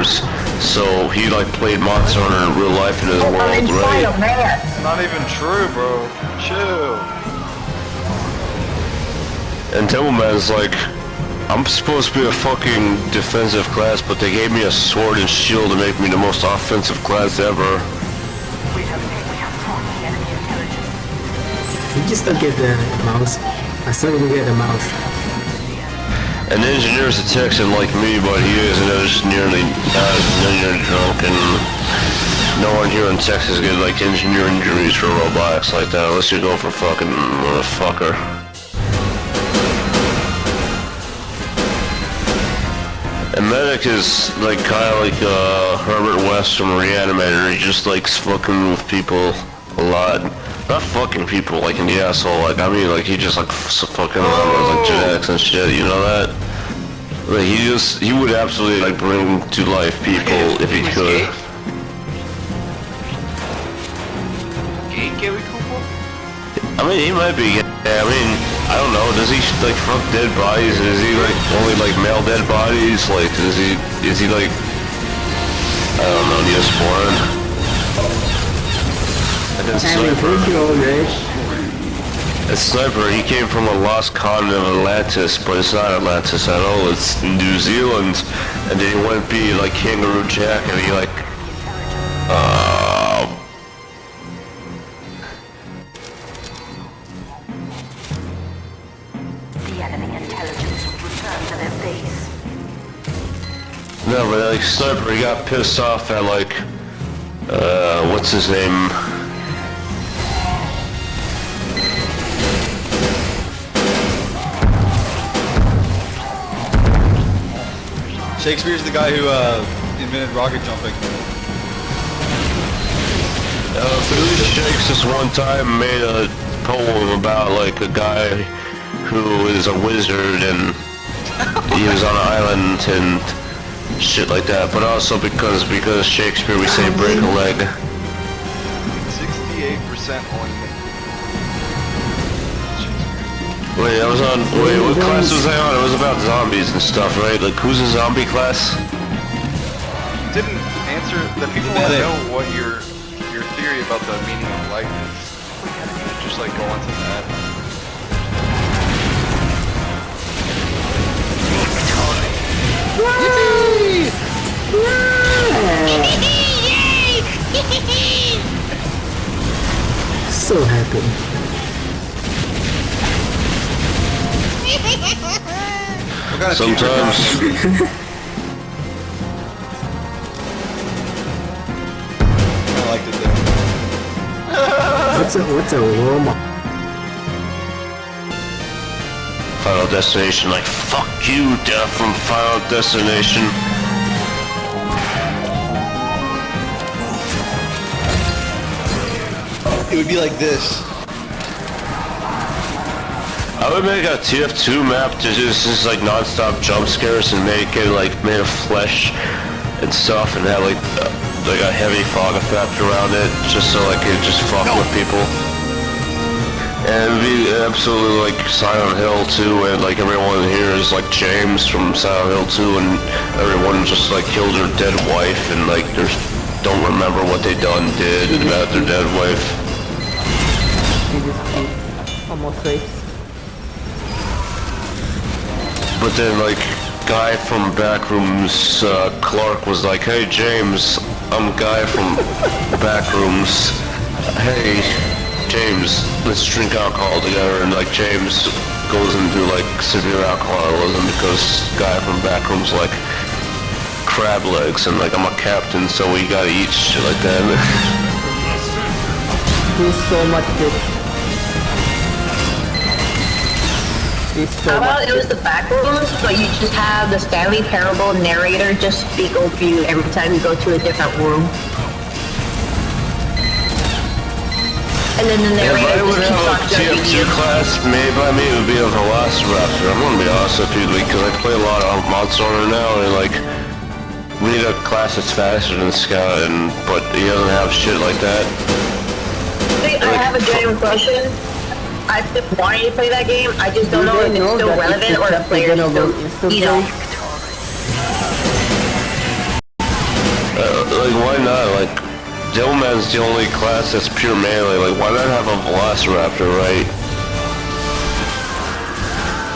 engineers. So he like played Monster Hunter in real life in his world, right? It's not even true, bro. Chill. And Devilman's like, I'm supposed to be a fucking defensive class, but they gave me a sword and shield to make me the most offensive class ever. You just don't get the mouse. I still don't get the mouse. An engineer's a Texan like me, but he is nearly drunk, and no one here in Texas gets like engineer injuries for robotics like that, unless you go for fucking motherfucker. And Medic is like kind of like Herbert West from Reanimator. He just likes fucking with people a lot. Not fucking people like in the asshole. Like I mean, like he just like fucking around with like genetics and shit. You know that? Like he would absolutely like bring to life people if he could. I mean, he might be. Yeah, I mean, I don't know. Does he like fuck dead bodies? Is he like only like male dead bodies? Like, is he like? I don't know. Neosporin. And then Sniper, he came from a lost continent of Atlantis, but it's not Atlantis at all. It's New Zealand, and then he went be like Kangaroo Jack, and he like. No, but like Sniper, he got pissed off at like, what's his name? Shakespeare's the guy who invented rocket jumping. So Shakes this one time made a poem about like a guy who is a wizard and he was on an island and shit like that, but also because Shakespeare we say break a leg. 68% only. Wait, what class was I on? It was about zombies and stuff, right? Like, who's a zombie class? Didn't answer. The people want to know what your theory about the meaning of life is. Just like go into that. So happy. Sometimes. I liked it there. What's a Roma? Final Destination, like, fuck you, Death from Final Destination. It would be like this. I would make a TF2 map to just like non-stop jump scares and make it like made of flesh and stuff and have like a heavy fog effect around it just so like it just fuck with people. And it'd be absolutely like Silent Hill 2 and like everyone here is like James from Silent Hill 2 and everyone just like killed their dead wife and like don't remember what they did about their dead wife. Almost safe. But then, like, guy from Backrooms, Clark was like, hey, James, I'm Guy from Backrooms. Hey, James, let's drink alcohol together. And, like, James goes into, like, severe alcoholism because Guy from Backrooms, like, crab legs. And, like, I'm a captain, so we gotta eat shit like that. Do so much this. How about it was the Backrooms, but you just have the Stanley Parable narrator just speak over you every time you go to a different room. And then the narrator just keeps on judging you. Class made by me, it would be a Velociraptor. I'm gonna be honest with you, because I play a lot of Monster Hunter now, and like, we need a class that's faster than Scout, but he doesn't have shit like that. See, I have a good impression. I've been wanting to play that game, I just don't know if it's still relevant or the players still, you know. Like, why not? Like, Devilman's the only class that's pure melee. Like, why not have a Velociraptor, right?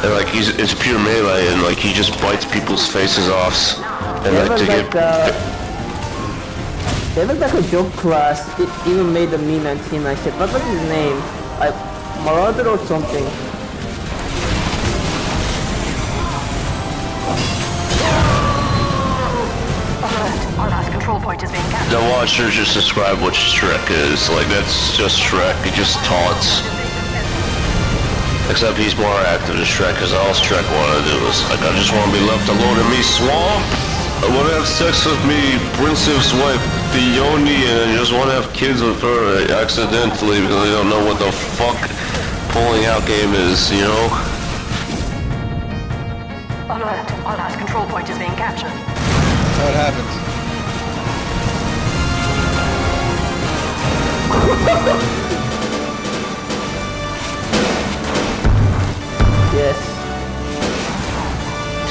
And like, it's pure melee, and like, he just bites people's faces off. And There like, was to like get... there was like a joke class. It even made a meme on Team. I said, what was his name? Like Marauder or something. Our last control point is being captured. The Watcher just described what Shrek is. Like, that's just Shrek. He just taunts. Except he's more active than Shrek, because all Shrek wanted to do was, like, I just want to be left alone in me swamp. I want to have sex with me princess wife, Fiona, and I just want to have kids with her accidentally because I don't know what the fuck pulling out game is, you know? Alert. Our last control point is being captured. That's how it happens. Yes.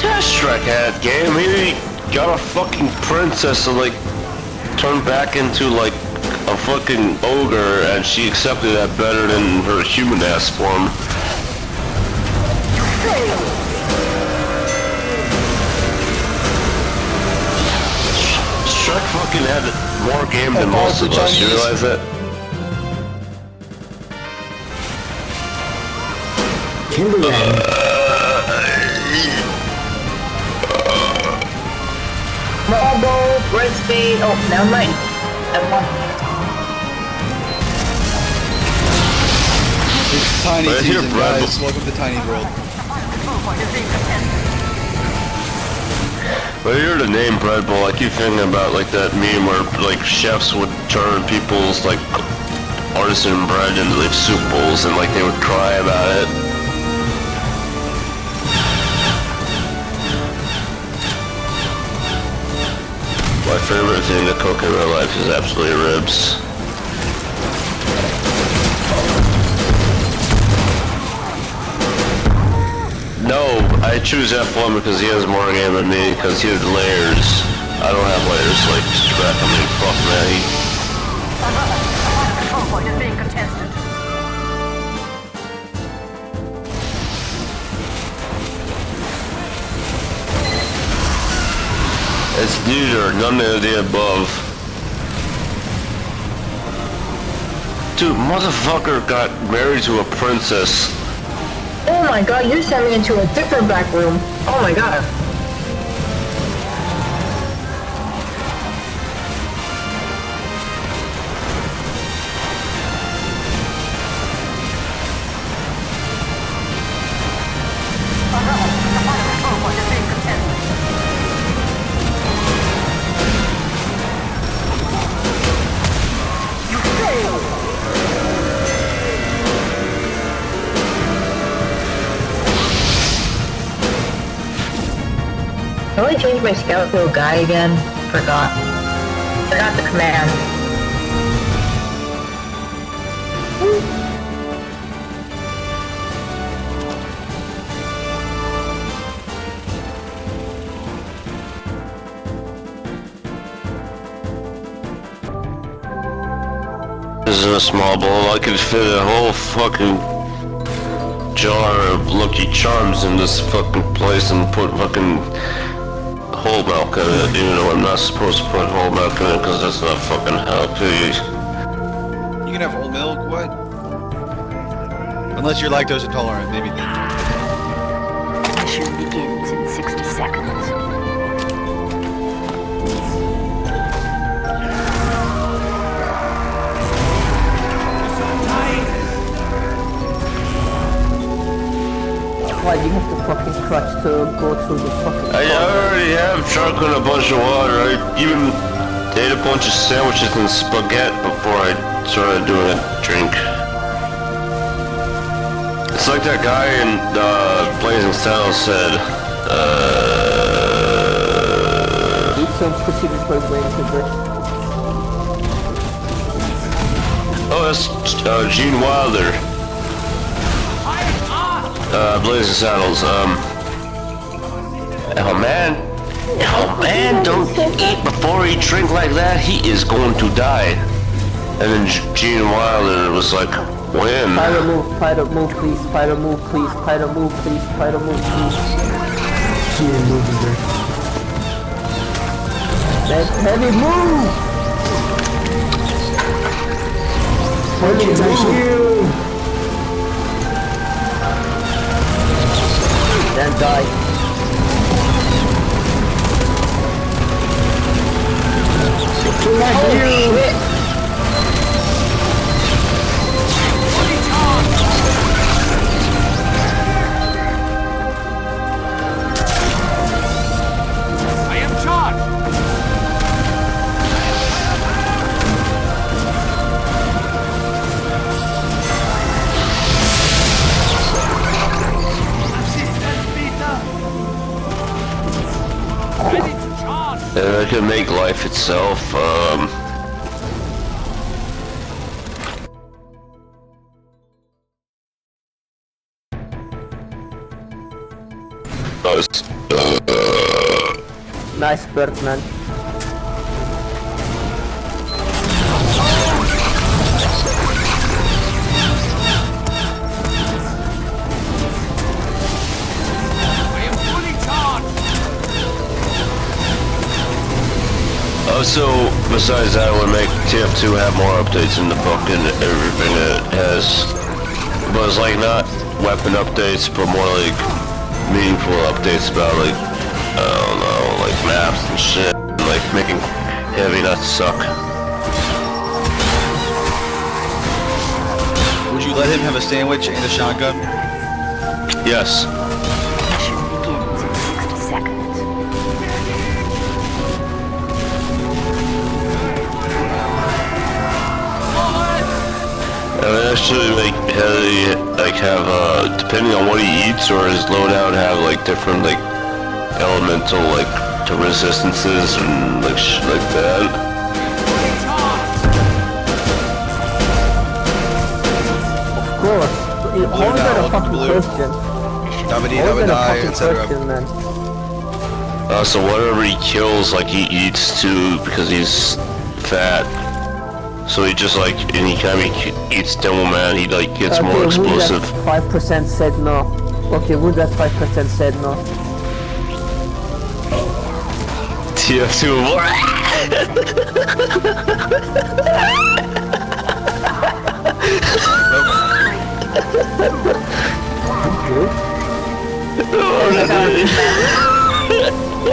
Yeah, Shrek had game. He got a fucking princess to like turn back into like a fucking ogre, and she accepted that better than her human ass form. Shrek fucking had more game than most of us. You realize that? Timberland. Marble, Great Spade. Oh, never mind. Never mind. It's Tiny Right here, season, Brad. guys. Welcome to Tiny World. Control point is being contested. But I hear the name Bread Bowl, I keep thinking about like that meme where like chefs would turn people's like artisan bread into like soup bowls and like they would cry about it. My favorite thing to cook in real life is absolutely ribs. No, I choose F1 because he has more game than me, because he has layers. I don't have layers like Shrek. I mean, fuck me. Alert. Our control point is being contested. It's neither, none of the above. Dude, motherfucker got married to a princess. Oh my god, you sent me into a different back room. Oh my god. Alert. Our control point is being contested. You failed. Can I change my scout to a guy again? Forgot. Forgot the command. This is a small bowl. I could fit a whole fucking jar of Lucky Charms in this fucking place and put fucking whole milk in it, even though I'm not supposed to put whole milk in it because that's not fucking healthy. You can have whole milk, what? Unless you're lactose intolerant, maybe then. Mission begins in 60 seconds. Why you have to fucking crutch to go through the fucking... I already have drunk on a bunch of water. I even ate a bunch of sandwiches and spaghetti before I started doing a drink. It's like that guy in Blazing Saddles said, Eat some procedures for going to this. oh, that's Gene Wilder. Blazing Saddles, oh man, Oh man, don't eat before he drink like that. He is going to die. And then Gene Wilder was like, when? Pyro move, please. Pyro move, please. Pyro move, please. Pyro move, please. She didn't move there. Let's heavy move! Heavy move! Then die. I am charged! Ready to charge! And I can make life itself, Nice Birdman. I am fully charged! Also, besides that, I would make TF2 have more updates in the book and everything it has. But it's like not weapon updates, but more like meaningful updates about like, I don't know, like maps and shit. And, like making heavy not suck. Would you let him have a sandwich and a shotgun? Yes. Mission begins in 60 seconds. I would actually make heavy, like have, depending on what he eats or his loadout, have like different like elemental like to resistances and like shit like that. Of course. How is that a fucking question? Dabba-dee, How is that a dabba-die, fucking etc. question, man? So whatever he kills, like he eats too because he's fat. So he just like anytime he eats Devilman, he like gets more explosive. Would that 5% said no. Okay, would that 5% said no?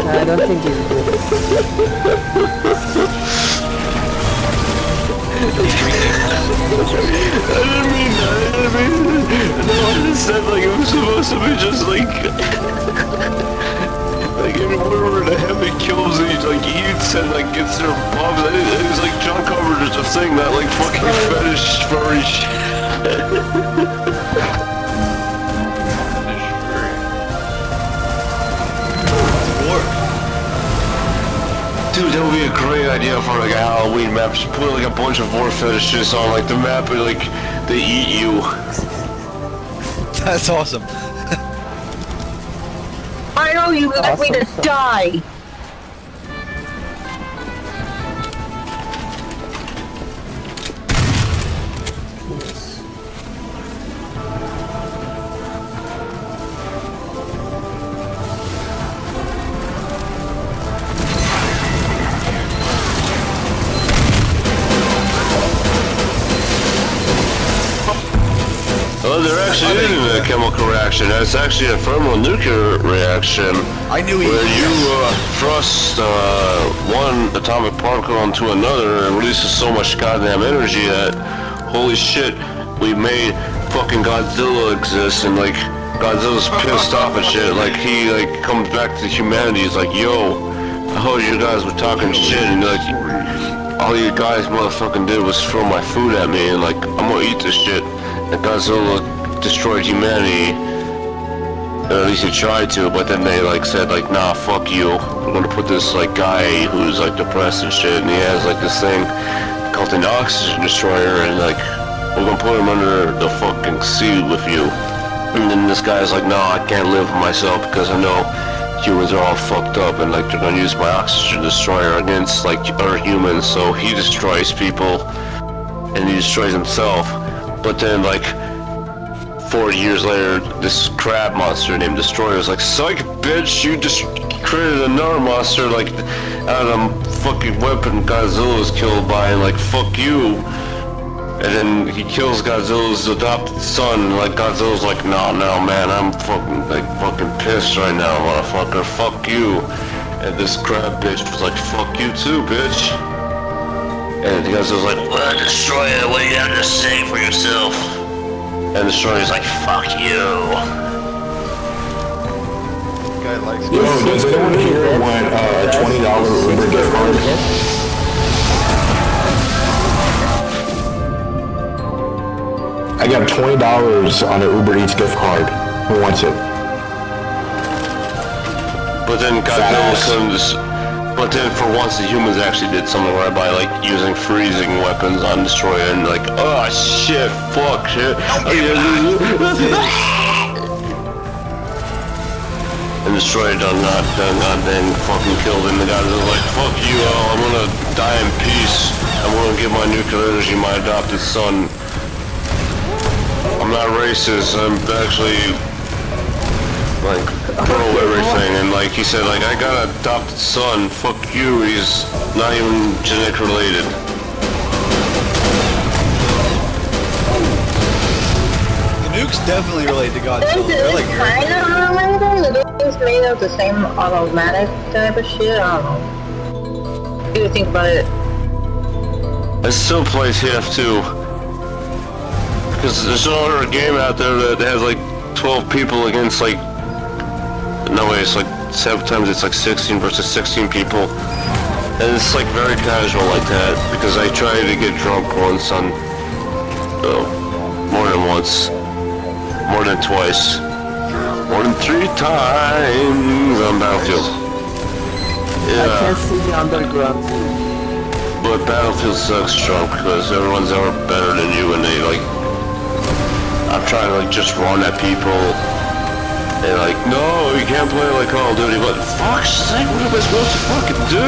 I don't think he's good. I didn't mean that. No, I just said like it was supposed to be just like like whatever the heavy kills he like eats and like gets their bobs. It was like John Carpenter just saying that like fucking fetish furry shit. Dude, that would be a great idea for like a Halloween map. Just put like a bunch of war fetishes on like the map and like they eat you. That's awesome. I know you left me to die. Well, there actually isn't a chemical reaction. It's actually a thermonuclear reaction. I knew he where you thrust one atomic particle onto another and releases so much goddamn energy that, holy shit, we made fucking Godzilla exist, and like Godzilla's pissed off and shit. Like he like comes back to humanity. He's like, yo, I heard you guys were talking shit, and like all you guys motherfucking did was throw my food at me, and like I'm gonna eat this shit. And Godzilla destroyed humanity, or at least he tried to, but then they like said like, nah, fuck you, I'm gonna put this like guy who's like depressed and shit, and he has like this thing called an oxygen destroyer, and like we're gonna put him under the fucking sea with you. And then this guy's like, no, I can't live with myself because I know humans are all fucked up and like they're gonna use my oxygen destroyer against like other humans, so he destroys people and he destroys himself. But then like 40 years later, this crab monster named Destroyer is like, psych bitch, you just created another monster like out of a fucking weapon Godzilla was killed by, and like fuck you. And then he kills Godzilla's adopted son, and like Godzilla's like, no man, I'm fucking pissed right now, motherfucker, fuck you. And this crab bitch was like, fuck you too, bitch. And Godzilla's like, well, Destroyer, what do you have to say for yourself? And Destroyer's like, fuck you. Guy likes Yo, Does anyone here want a $20 Uber gift card? I got $20 on an Uber Eats gift card. Who wants it? But then Godzilla comes. But then for once the humans actually did something right by like using freezing weapons on Destroyer and like, oh shit, fuck shit. And Destroyer done goddamn fucking killed him. The guy was like, fuck you, I'm gonna die in peace. I'm gonna give my nuclear energy my adopted son. I'm not racist, I'm actually like pro everything, and like he said, like I got an adopted son, fuck you, he's not even genetic related. The nuke's definitely related to Godzilla. Since They're it's like kind of related, the thing's made of the same automatic type of shit, I don't know. What do you think about it? I still play TF2. Because there's another game out there that has like 12 people against like, no way, it's like 7 times it's like 16 versus 16 people. And it's like very casual like that, because I tried to get drunk once on, more than once, more than twice, more than 3 times on Battlefield. I can't see the underground. But Battlefield sucks drunk, because everyone's ever better than you, and they like, I'm trying to like just run at people. They're like, no, you can't play like Call of Duty, but fuck's sake, what am I supposed to fucking do?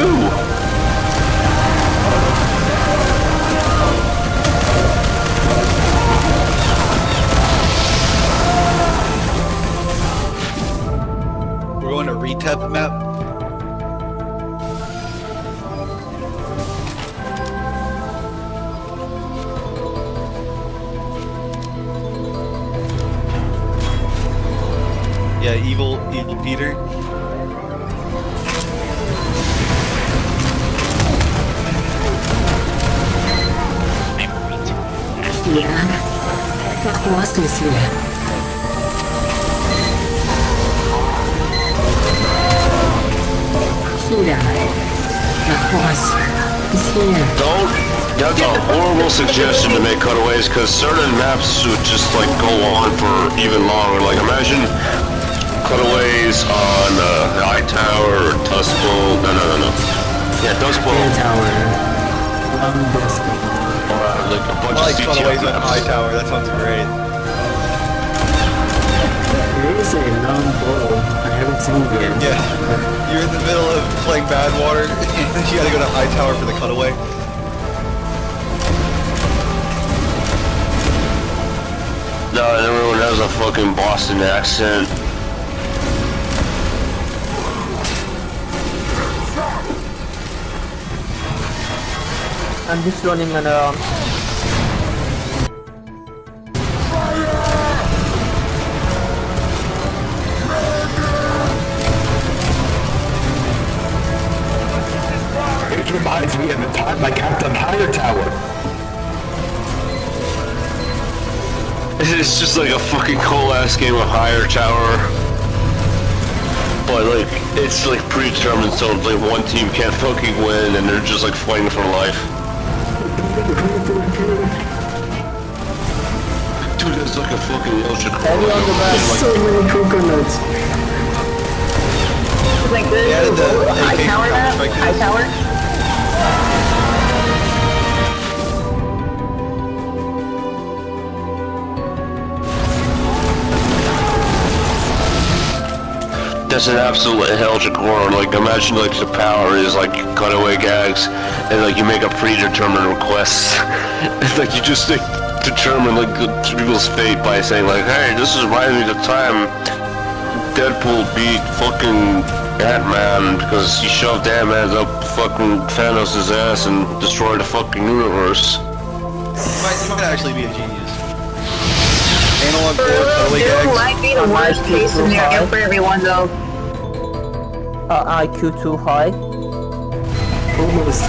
We're going to Retep map. Yeah, evil Peter. Julian, как у вас здесь? Julian, как у вас здесь? That's a horrible suggestion to make cutaways, because certain maps would just like go on for even longer. Like imagine cutaways on Hightower or Dust Bowl. No. Yeah, Dust Bowl. Tower. Dust Bowl. Or like a bunch I like of cutaways CTF on maps. Hightower. That sounds great. There is a long bowl. I haven't seen it yet. Yeah, you're in the middle of playing Bad Water, and you gotta go to Hightower for the cutaway. No, and everyone has a fucking Boston accent. I'm just running around. It reminds me of the time I camped on Higher Tower. It's just like a fucking cool ass game of Higher Tower. But like, it's like predetermined, so like one team can't fucking win and they're just like fighting for life. Dude, it's like a fucking ocean. So many coconuts. Like this, Yeah, the AK Hightower map? Counter-Strike is- Hightower? That's an absolute hellish horror. Like, imagine like the power is like cutaway gags, and like you make a predetermined request. Like you just like, determine like the people's fate by saying like, hey, this is reminding me of the time Deadpool beat fucking Ant-Man because he shoved Ant-Man up fucking Thanos' ass and destroyed the fucking universe. You might actually be a genius. Analog board, cutaway It gags. might be the worst case scenario for everyone though. IQ too high. Almost.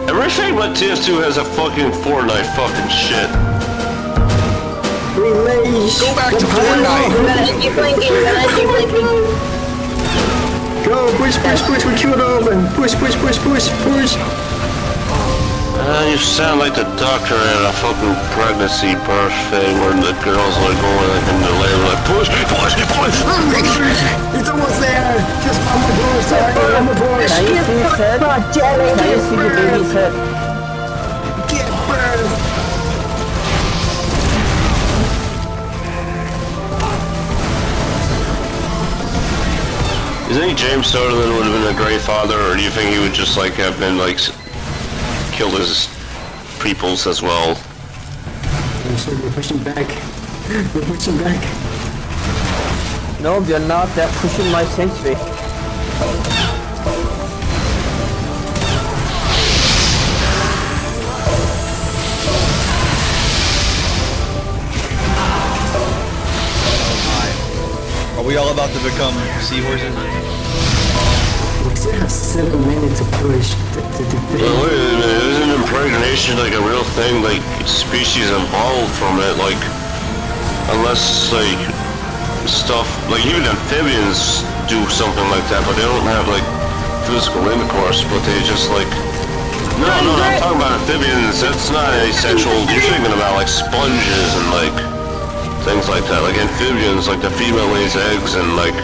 Everything but TF2 has a fucking Fortnite fucking shit. Go back to Fortnite! You gotta keep blinking, you gotta keep blinking. Go, push, we killed all of them. Push. You sound like the doctor at a fucking pregnancy birth thing where the girls like going like in the labor like push. It's almost there. Just on the board, sorry, on the board. Can you see his head? Can you see the baby's head? Get birth. Do you think James Sutherland would have been a great father, or do you think he would just like have been like killed his peoples as well? So we're pushing back. No, you're not. They're pushing my century. Are we all about to become seahorses? We still have 7 minutes to push to defend. Well, wait a minute, isn't impregnation like a real thing? Like species evolved from it, like unless like stuff like even amphibians do something like that, but they don't have like physical intercourse, but they just like no, I'm talking about amphibians. That's not asexual. You're thinking about like sponges and like things like that. Like amphibians, like the female lays eggs and like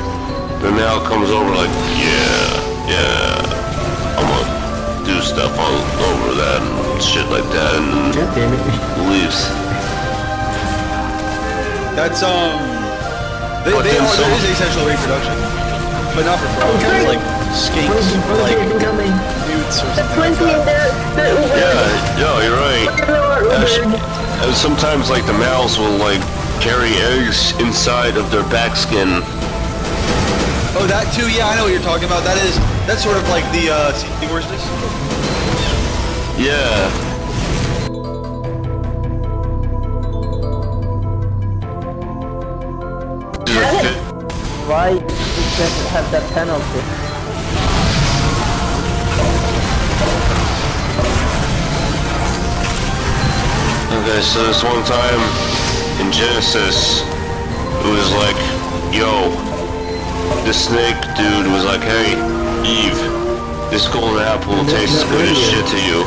the male comes over like, yeah, I'm gonna do stuff all over that and shit like that and God damn it. leaves. That's there is asexual reproduction, but not for frogs. It's like skinks or like newts or something like that. Yeah, you're right. And sometimes like the males will like carry eggs inside of their back skin. Oh, that too. Yeah, I know what you're talking about. That's sort of like the seahorses. Yeah. Why it doesn't have that penalty? Okay, so this one time in Genesis, it was like, yo, this snake dude was like, hey, Eve, this golden apple tastes good as shit to you.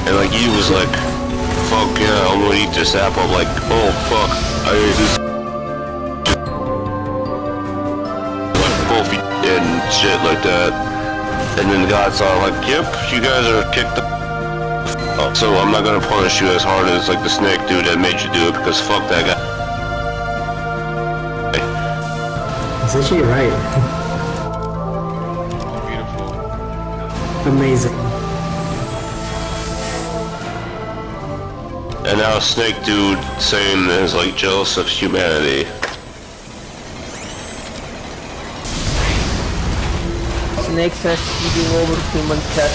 And like Eve was like, fuck yeah, I'm gonna eat this apple. I'm like, oh fuck, I ate this like both and shit like that. And then God's all like, yep, you guys are kicked up. So I'm not gonna punish you as hard as like the snake dude that made you do it because fuck that guy. It's actually right. Beautiful. Amazing. And now snake dude saying is like jealous of humanity. Snake says eating over human cat.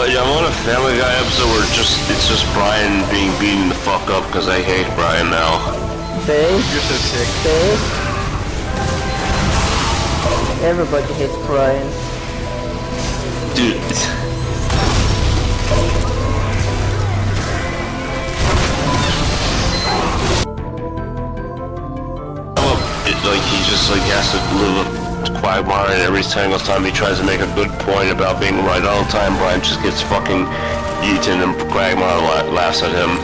Yeah, I'm on a Family Guy episode where it's just Brian being beaten the fuck up because I hate Brian now. Babe? You're so sick. Babe? Everybody hates Brian. Dude. Like he just like has to live Quagmire, and every single time he tries to make a good point about being right all the time, Brian just gets fucking eaten and Quagmire laughs at him.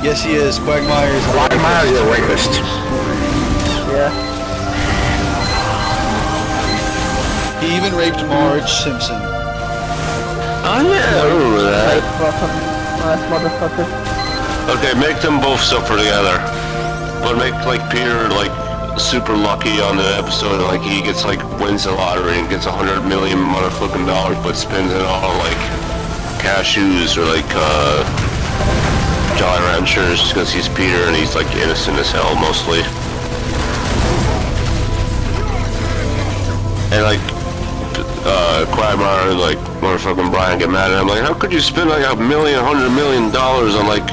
Yes, he is. Quagmire is a Quagmire's a rapist. Yeah. He even raped Marge Simpson. Oh yeah, I remember that. Ass motherfucker. Okay, make them both suffer together. But make like Peter like super lucky on the episode, like he gets like wins the lottery and gets $100 million motherfucking dollars, but spends it all like cashews or like Jolly Ranchers because he's Peter and he's like innocent as hell mostly. And like Quagmire and like motherfucking Brian get mad at him like, how could you spend like $100 million on like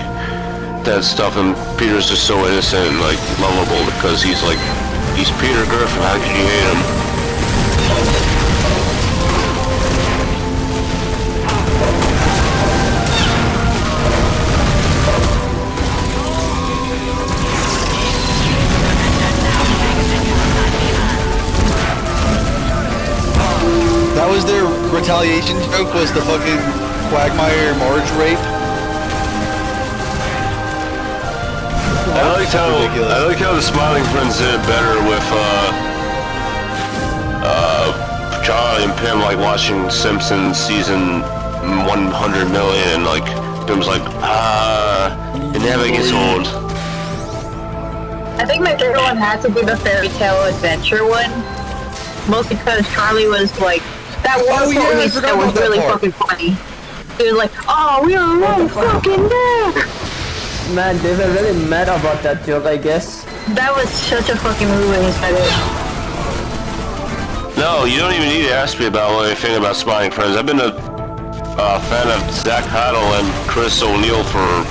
that stuff? And Peter's just so innocent and like lovable because he's Peter Griffin. How could you hate him? That was their retaliation joke, was the fucking Quagmire Marge rape. I like how the Smiling Friends did it better with Charlie and Pim like watching Simpsons season 100 million and like Pim's like it never gets old. I think my favorite one had to be the fairy tale adventure one. Mostly because Charlie was like, that one that was really fucking funny. He was like, oh, we are right fucking there! Man, they were really mad about that joke, I guess. That was such a fucking movie when he said it. No, you don't even need to ask me about what I think about Smiling Friends. I've been a fan of Zach Huddle and Chris O'Neill for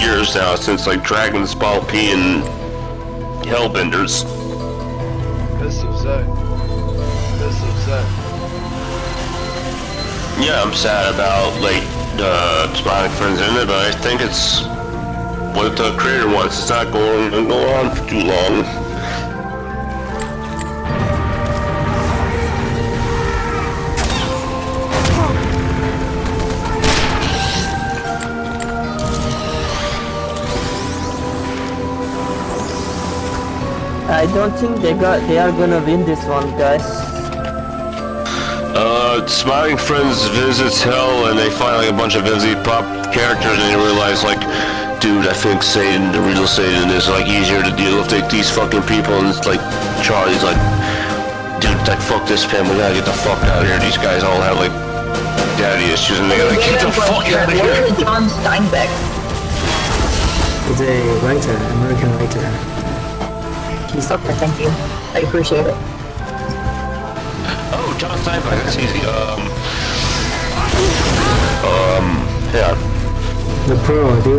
years now, since like Dragon's Ball P and Hellbenders. Best of Zach. Yeah, I'm sad about like Smiling Friends in it, but I think it's what the creator wants. It's not going to go on for too long. I don't think they are gonna win this one, guys. Smiling Friends visits Hell and they find like a bunch of Disney pop characters and they realize like, dude, I think Satan, the real Satan, is like easier to deal with like these fucking people, and it's like Charlie's like, dude, like fuck this Pam, we gotta get the fuck out of here. These guys all have like daddy issues and they gotta get the fuck out of here. What is John Steinbeck? He's a writer, American writer. Okay, thank you. I appreciate it. Oh, John Steinbeck, that's easy. Yeah. The Pro, do you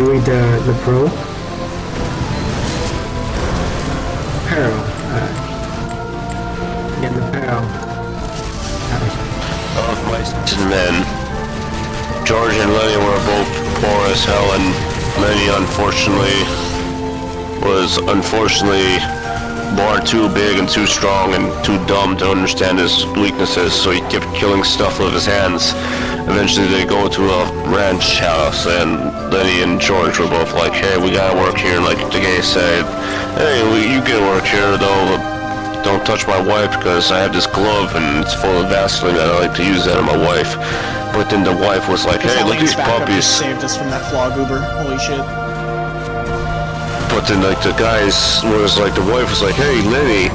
read the Pro? Peril. Get the Peril. Of Mice and Men. George and Lenny were both poor as hell, and Lenny was unfortunately born too big and too strong and too dumb to understand his weaknesses, so he kept killing stuff with his hands. Eventually they go to a ranch house and Lenny and George were both like, hey, we gotta work here, and like the guy said, hey, you can work here though, but don't touch my wife because I have this glove and it's full of Vaseline and I like to use that on my wife. But then the wife was like, hey, look at these puppies. Saved us from that flaw goober, holy shit. But then like the guys was like, the wife was like, hey Lenny,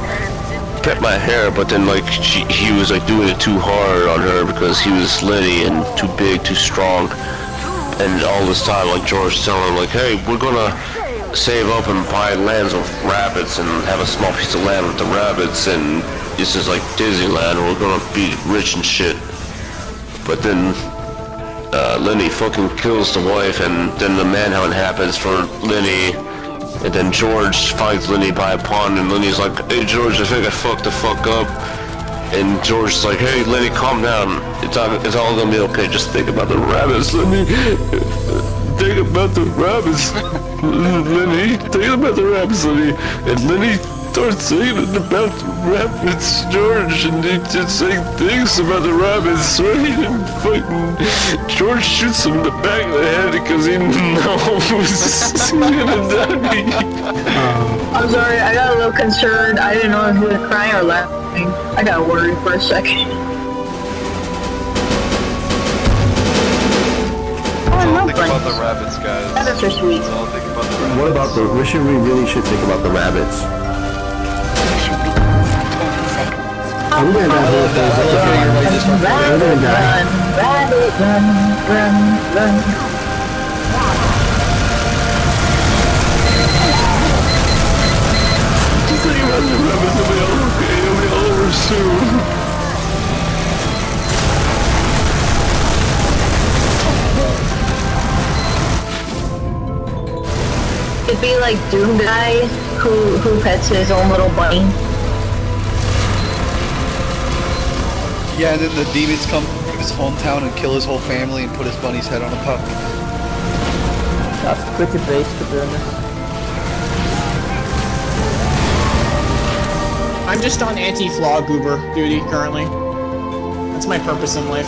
pet my hair, but then like he was like doing it too hard on her because he was Lenny and too big, too strong. And all this time like George telling him like, hey, we're gonna save up and buy lands with rabbits and have a small piece of land with the rabbits, and this is like Disneyland, we're gonna be rich and shit. But then Lenny fucking kills the wife, and then the manhunt happens for Lenny. And then George finds Lenny by a pond, and Lenny's like, hey George, I think I fucked the fuck up. And George's like, hey, Lenny, calm down. It's all gonna be okay. Just think about the rabbits, Lenny. Think about the rabbits, Lenny. Think about the rabbits, Lenny. And Lenny starts thinking about the rabbits, George. And he just saying things about the rabbits, right? And fucking George shoots him in the back of the head because he knows he's gonna die. I'm sorry, I got a little concerned. I didn't know if he was crying or laughing. I got worried for a second. Don't think about the rabbits, guys. Rabbits are sweet. Don't think about the rabbits. What about the? We really should think about the rabbits. Mission begins in 20 seconds. I'm gonna die. I'm gonna die. Rabbit, run. Just think about the rabbits. It'll be all okay. It'll be all over soon. It'd be like Doom Guy who pets his own little bunny. Yeah, and then the demons come from his hometown and kill his whole family and put his bunny's head on a pup. That's pretty base, to be honest. I'm just on anti-flaw goober duty currently. That's my purpose in life.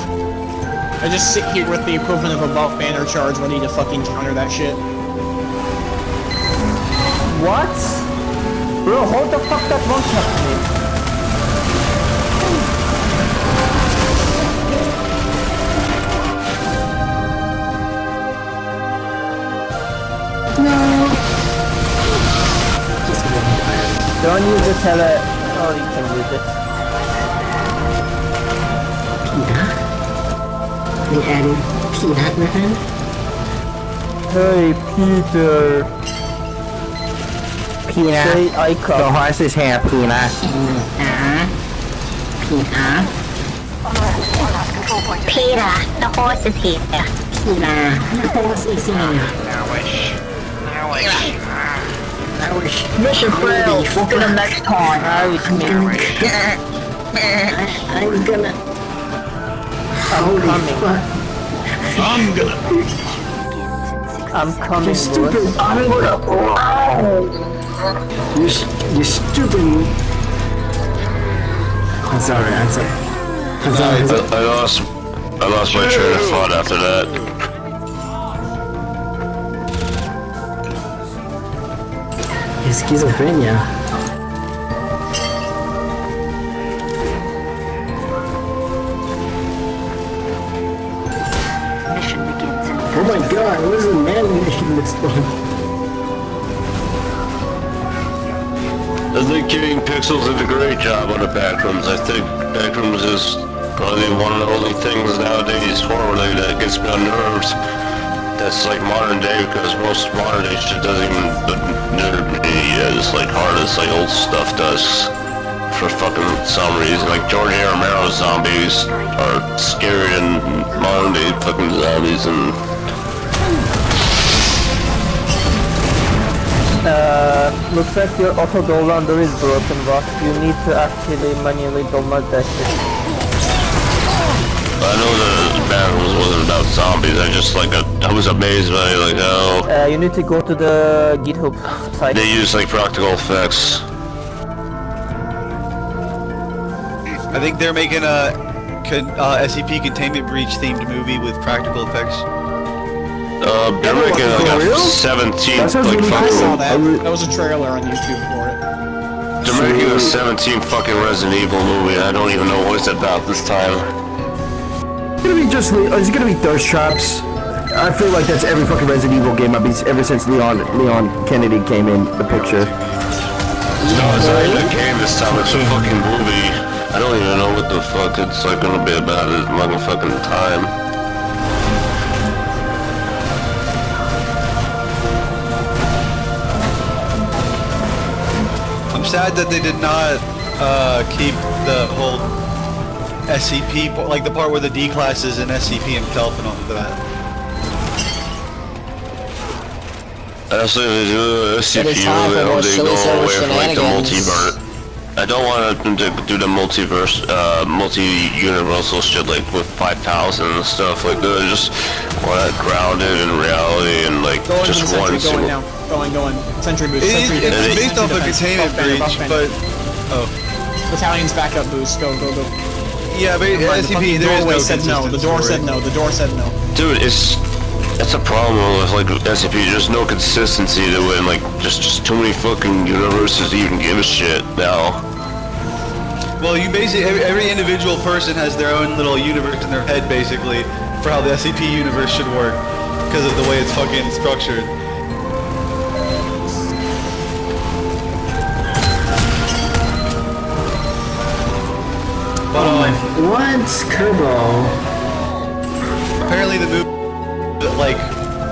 I just sit here with the equivalent of a buff banner charge ready to fucking counter that shit. What? Bro, how the fuck that won't touch me? Don't use the tele. Oh, you can use it. Peanut? We added peanut, my friend? Hey, Peter. Peanut. Say I come. The horse is here, Peanut. Peanut. Peter, the horse is here. Peanut. The horse is here. Mission failed. We'll get him next time. I'm gonna... Holy fuck. I'm coming, You stupid. Lewis. I'm gonna You stupid. I'm sorry. I lost my train of thought after that. Schizophrenia. Mission begins in 30 Oh my god, what is the man making this one? I think King Pixels did a great job on the Backrooms. I think Backrooms is probably one of the only things nowadays horror-related that gets me on nerves. That's like modern day, because most modern day shit doesn't even nerve me as like hard as like old stuff does. For fucking some reason, like George A. Romero zombies are scarier than modern day fucking zombies. And looks like your auto downloader is broken, boss. You need to actually manually download that shit. I know the Backrooms wasn't about zombies. I just like I was amazed by like how You need to go to the GitHub site. they use like practical effects. I think they're making a SCP Containment Breach themed movie with practical effects. They're making like a 17th like I fucking. saw that. That was a trailer on YouTube for it. They're making a 17th fucking Resident Evil movie. I don't even know what it's about this time. It's gonna be thirst traps. I feel like that's every fucking Resident Evil game I've been ever since Leon Kennedy came in the picture. No, it's not even a game this time. It's a fucking movie. I don't even know what the fuck it's like gonna be about at this fucking time. I'm sad that they did not keep the whole SCP, like the part where the D class is in SCP himself and all of that. Honestly, if they do a SCP It is time movie, for I more hope they silly go service away from like the shenanigans. multiverse. I I don't want to do the multiverse, multi-universal shit like with 5,000 and stuff like that. I just want it grounded in reality and like Going just to the one Sentry, single. going. Sentry boost, It's Sentry defense, based off a defense, containment buff banner, breach, buff banner. but Battalion's backup boost, go. yeah, but The SCP fucking there is doorway no said no, the consistent door story. said no, the door said no. Dude, it's a problem with like SCP. There's no consistency to it, and like just too many fucking universes to even give a shit now. Well, you basically every individual person has their own little universe in their head, basically, for how the SCP universe should work, because of the way it's fucking structured. But What's Kerbal? apparently the move, like,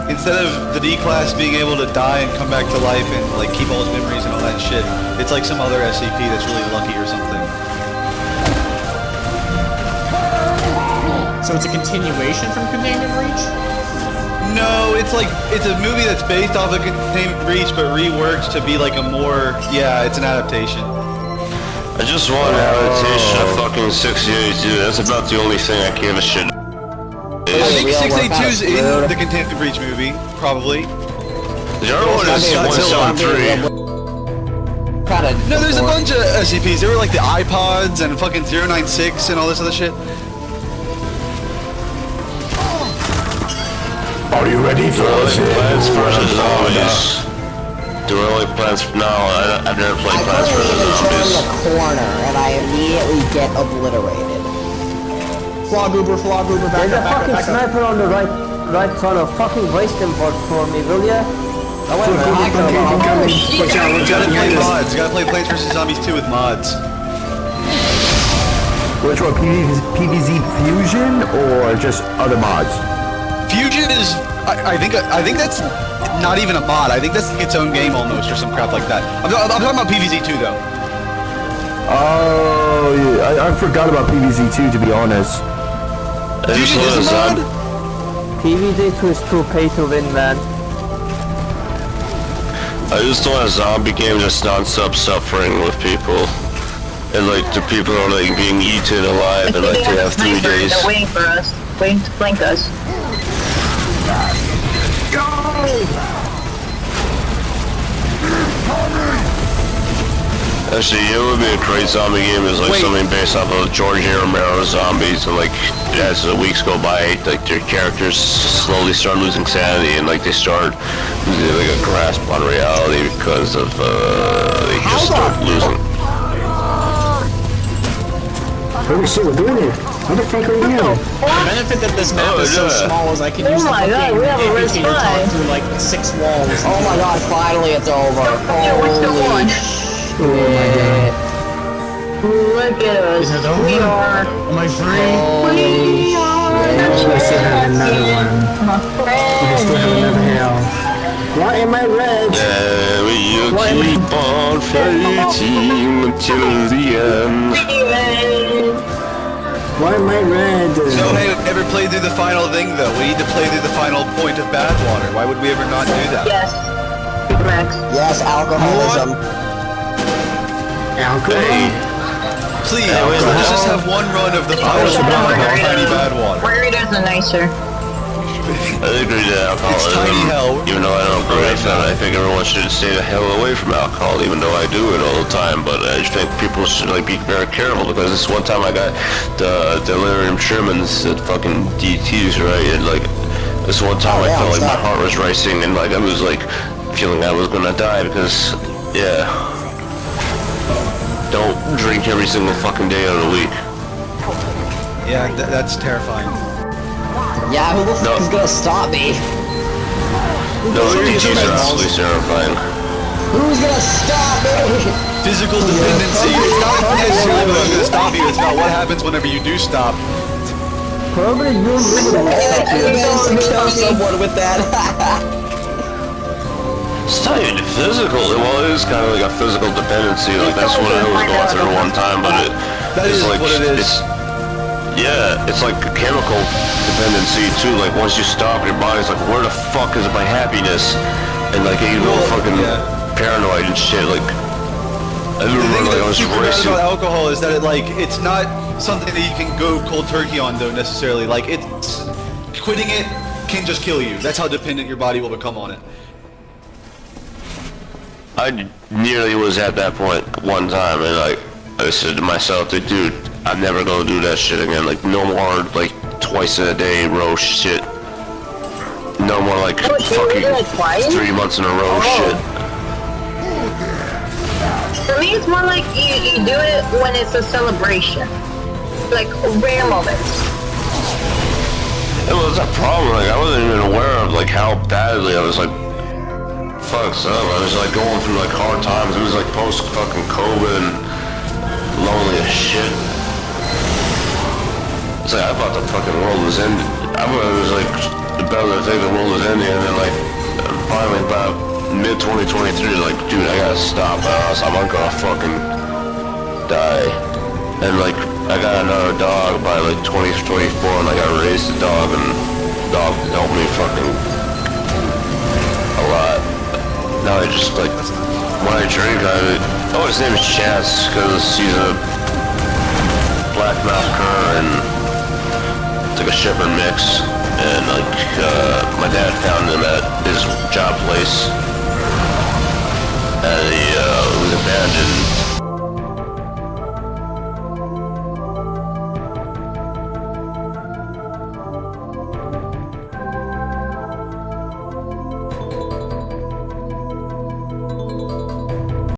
instead of the D-Class being able to die and come back to life and like keep all his memories and all that shit, it's like some other SCP that's really lucky or something. So it's a continuation from Containment Breach? No, it's a movie that's based off of Containment Breach but reworked to be like a more, yeah, it's an adaptation. I just want an adaptation of fucking 682. That's about the only thing I give a shit. I think 682's in the Containment Breach movie, probably. The other one is 173. No, there's a bunch of SCPs. There were like the iPods and fucking 096 and all this other shit. Are you ready for Plants vs. Zombies. Do I like Plants? No, I've never played Plants vs. Zombies. I turn the corner and I immediately get obliterated. Flaw goober, back There's a up. fucking sniper on the right tunnel. Fucking waste him for me, will ya? I went Watch out, You gotta play mods. You gotta play Plants vs. Zombies 2 with mods. Which one? PvZ Fusion or just other mods? Fusion is, I think that's not even a mod. I think that's its own game almost, or some crap like that. I'm talking about PvZ 2 though. Oh, yeah. I forgot about PvZ2 to be honest. Fusion is a mod? PvZ2 is too pay to win, man. I just want a zombie game just non-stop suffering with people. And like the people are like being eaten alive and like they have 3 days. They're waiting for us, waiting to flank us. Actually, it would be a great zombie game. Is like something based off of George A. Romero zombies, and like as the weeks go by, like their characters slowly start losing sanity, and like they start losing like a grasp on reality because of they just start losing. Holy shit, we're doing it. How the fuck are we doing it? The benefit that this map is so small is I can use the fucking amphitheater time through like 6 walls. Oh my god, finally it's over. Holy Oh my god. Look at us. Is it over? We are. Am I free? We are. I still have another one. I still have another hell. Why am I red? You keep on fighting until the end. Why am I red? No, hey, never played through the final thing though. We need to play through the final point of Badwater. Why would we ever not do that? Yes. Max. Yes, alcoholism. Alcohol? Hey, please, let's just have one run of the final round of Tiny Badwater. Margaritas are nicer. I agree to alcoholism. It's tiny hell. Even though I don't agree with that, I think everyone should stay the hell away from alcohol, even though I do it all the time. But I just think people should like be very careful because this one time I got the delirium tremens at fucking DTs, right? And like this one time I felt like my heart was racing and like I was like feeling I was gonna die because don't drink every single fucking day of the week. Yeah, that's terrifying. Yeah, who the fuck is gonna stop me? No, DTs are absolutely terrifying. Who's gonna stop me? Physical dependency. It's not necessarily what's gonna stop you, it's not what happens whenever you do stop. Probably you to kill someone with that. It's not even physical. Well, it is kind of like a physical dependency. Like that's what I was going through one time, but That is like what it is. It's like a chemical dependency too. Like once you stop, your body's like, where the fuck is my happiness? And like you go fucking paranoid and shit. Like I The thing remember like I that's was super bad racing. about alcohol is that it's not something that you can go cold turkey on though necessarily. Like it's quitting it can just kill you. That's how dependent your body will become on it. I nearly was at that point one time, and like I said to myself, like, dude, I'm never gonna do that shit again. Like no more like twice a day roast shit. No more like Oh, shit, you did it twice? 3 months in a row shit. For me, it's more like you do it when it's a celebration. Like, rare moments. It was a problem, like I wasn't even aware of like how badly I was like fucked up. I was like going through like hard times. It was like post fucking COVID and lonely as shit. It's like I thought the fucking world was ending. I thought it was like better to think the world was ending, and then like finally about mid 2023, like dude, I gotta stop, else I'm gonna fucking die. And like I got another dog by like 2024, and like I raised the dog, and the dog helped me fucking a lot. Now I just like when I drink, his name is Chance because he's a black mouth cur and it's like a shepherd mix. And like my dad found him at his job place, and he was abandoned